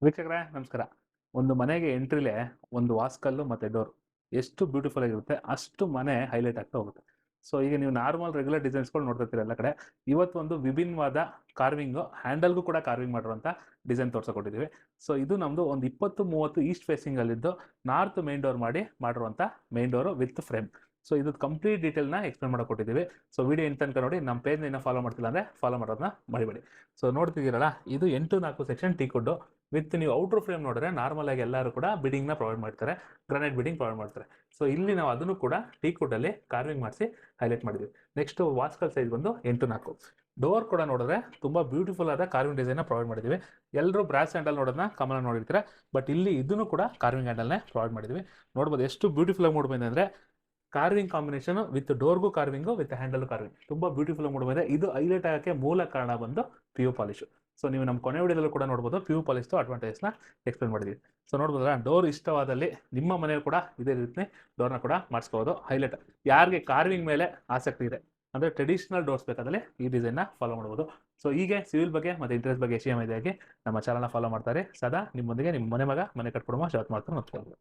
ವೀಕ್ಷಕರೇ ನಮಸ್ಕಾರ. ಒಂದು ಮನೆಗೆ ಎಂಟ್ರಿಲೇ ಒಂದು ವಾಸ್ಕಲ್ಲು ಮತ್ತು ಡೋರ್ ಎಷ್ಟು ಬ್ಯೂಟಿಫುಲ್ ಆಗಿರುತ್ತೆ ಅಷ್ಟು ಮನೆ ಹೈಲೈಟ್ ಆಗ್ತಾ ಹೋಗುತ್ತೆ. ಸೊ ಈಗ ನೀವು ನಾರ್ಮಲ್ ರೆಗ್ಯುಲರ್ ಡಿಸೈನ್ಸ್ಗಳು ನೋಡ್ತಿರ್ತೀರ ಎಲ್ಲ ಕಡೆ. ಇವತ್ತು ಒಂದು ವಿಭಿನ್ನವಾದ ಕಾರ್ವಿಂಗು, ಹ್ಯಾಂಡಲ್ಗೂ ಕೂಡ ಕಾರ್ವಿಂಗ್ ಮಾಡಿರುವಂಥ ಡಿಸೈನ್ ತೋರ್ಸಕೊಟ್ಟಿದ್ದೀವಿ. ಸೊ ಇದು ನಮ್ಮದು ಒಂದು 20-30 ಈಸ್ಟ್ ಫೇಸಿಂಗಲ್ಲಿದ್ದು ನಾರ್ತ್ ಮೇನ್ ಡೋರ್ ಮಾಡಿರುವಂಥ main door with frame. So ಇದು ಕಂಪ್ಲೀಟ್ ಡೀಟೇಲ್ನ ಎಕ್ಸ್ಪ್ಲೇನ್ ಮಾಡಕ್ಕೆ ಕೊಟ್ಟಿದ್ದೀವಿ. ಸೊ ವಿಡಿಯೋ ಇಂತ ತನಕ ನೋಡಿ. ನಮ್ಮ ಪೇಜ್ನ ಇನ್ನೂ ಫಾಲೋ ಮಾಡ್ತಿಲ್ಲ ಅಂದರೆ ಫಾಲೋ ಮಾಡೋದನ್ನ ಮರಿಬೇಡಿ. ಸೊ ನೋಡ್ತಿದ್ದೀರಲ್ಲ, ಇದು 8-4 ಸೆಕ್ಷನ್ ಟೀ ಕುಡ್ಡು ವಿತ್ ನೀವು ಔಟ್ರ್ ಫ್ರೇಮ್ ನೋಡಿದ್ರೆ ನಾರ್ಮಲ್ ಆಗಿ ಎಲ್ಲರೂ ಕೂಡ ಬಿಡಿಂಗ್ನ ಪ್ರೊವೈಡ್ ಮಾಡ್ತಾರೆ, ಗ್ರಾನೈಟ್ ಬಿಡಿಂಗ್ ಪ್ರೊವೈಡ್ ಮಾಡ್ತಾರೆ. ಸೊ ಇಲ್ಲಿ ನಾವು ಅದನ್ನು ಕೂಡ ಟೀ ಕುಡ್ಡಲ್ಲಿ ಕಾರ್ವಿಂಗ್ ಮಾಡಿಸಿ ಹೈಲೈಟ್ ಮಾಡಿದ್ವಿ. ನೆಕ್ಸ್ಟ್ ವಾಸ್ಕಲ್ ಸೈಜ್ ಬಂದು 8-4. ಡೋರ್ ಕೂಡ ನೋಡಿದ್ರೆ ತುಂಬ ಬ್ಯೂಟಿಫುಲ್ ಆದ ಕಾರ್ವಿಂಗ್ ಡಿಸೈನ್ನ ಪ್ರೊವೈಡ್ ಮಾಡಿದ್ದೀವಿ. ಎಲ್ಲರೂ ಬ್ರಾಸ್ ಹ್ಯಾಂಡಲ್ ನೋಡೋದನ್ನ ಕಾಮನ್ ನೋಡಿರ್ತಾರೆ, ಬಟ್ ಇಲ್ಲಿ ಇದನ್ನು ಕೂಡ ಕಾರ್ವಿಂಗ್ ಹ್ಯಾಂಡಲ್ನೇ ಪ್ರೊವೈಡ್ ಮಾಡಿದ್ದೀವಿ. ನೋಡ್ಬೋದು ಎಷ್ಟು ಬ್ಯೂಟಿಫುಲ್ ಆಗಿ ಮೂಡ್ ಬಂದಿದೆ ಅಂದರೆ ಕಾರ್ವಿಂಗ್ ಕಾಂಬಿನೇಷನ್ ವಿತ್ ಡೋರ್ಗೂ ಕಾರ್ವಿಂಗು ವಿತ್ ಹ್ಯಾಂಡಲ್ ಕಾರ್ವಿಂಗ್ ತುಂಬ ಬ್ಯೂಟಿಫುಲ್ ಆಗಿ ಮೂಡ್ ಬಂದಿದೆ. ಇದು ಹೈಲೈಟ್ ಆಗೋಕ್ಕೆ ಮೂಲ ಕಾರಣ ಬಂದು PU ಪಾಲಿಶು. ಸೊ ನೀವು ನಮ್ಮ ಕೊನೆ ವಿಡಿಯೋದಲ್ಲೂ ಕೂಡ ನೋಡ್ಬೋದು PU ಪಾಲಿಶ್ದು ಅಡ್ವಾಂಟೇಜ್ನ ಎಕ್ಸ್ಪ್ಲೇನ್ ಮಾಡಿದ್ದೀವಿ. ಸೊ ನೋಡ್ಬೋದಲ್ಲ, ಡೋರ್ ಇಷ್ಟವಾದಲ್ಲಿ ನಿಮ್ಮ ಮನೆಯಲ್ಲೂ ಕೂಡ ಇದೇ ರೀತಿ ಡೋರ್ನ ಕೂಡ ಮಾಡಿಸ್ಕೋಬೋದು. ಹೈಲೈಟ್ ಯಾರಿಗೆ ಕಾರ್ವಿಂಗ್ ಮೇಲೆ ಆಸಕ್ತಿ ಇದೆ ಅಂದರೆ ಟ್ರೆಡಿಷನಲ್ ಡೋರ್ಸ್ ಬೇಕಾದಲ್ಲಿ ಈ ಡಿಸೈನ್ನ ಫಾಲೋ ಮಾಡ್ಬೋದು. ಸೊ ಹೀಗೆ ಸಿವಿಲ್ ಬಗ್ಗೆ ಮತ್ತು ಇಂಟ್ರೆಸ್ಟ್ ಬಗ್ಗೆ SEM ಇದಾಗಿ ನಮ್ಮ ಚಾನಲ್ನ ಫಾಲೋ ಮಾಡ್ತಾರೆ. ಸದಾ ನಿಮ್ಮೊಂದಿಗೆ ನಿಮ್ಮ ಮನೆ ಕಟ್ಕೊಡುವ ಶಾತ್ ಮಾಡ್ತಾರೆ.